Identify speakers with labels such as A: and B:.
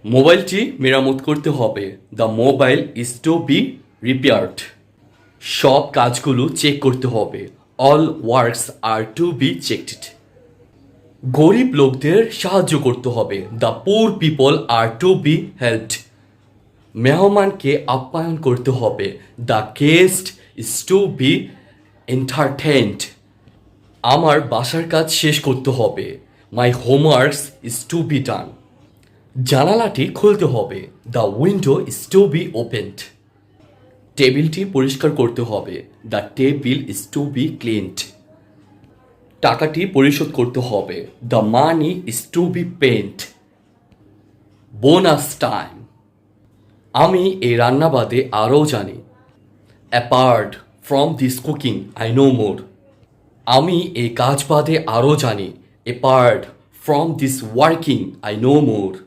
A: মোবাইলটি মেরামত করতে হবে। The mobile is to be repaired. সব কাজগুলো চেক করতে হবে। All works are to be checked. গরিব লোকদের সাহায্য করতে হবে। The poor people are to be helped. মেহমানকে আপ্যায়ন করতে হবে। The guest is to be entertained. আমার বাসার কাজ শেষ করতে হবে। My homeworks is to be done. জানালাটি খুলতে হবে। The window is to be opened. টেবিলটি পরিষ্কার করতে হবে। The table is to be cleaned. টাকাটি পরিশোধ করতে হবে। The money is to be paid. Bonus time. আমি এই রান্না বাদে আরও জানি। Apart from this cooking I know more. আমি এই কাজ বাদে আরও জানি। Apart from this working I know more.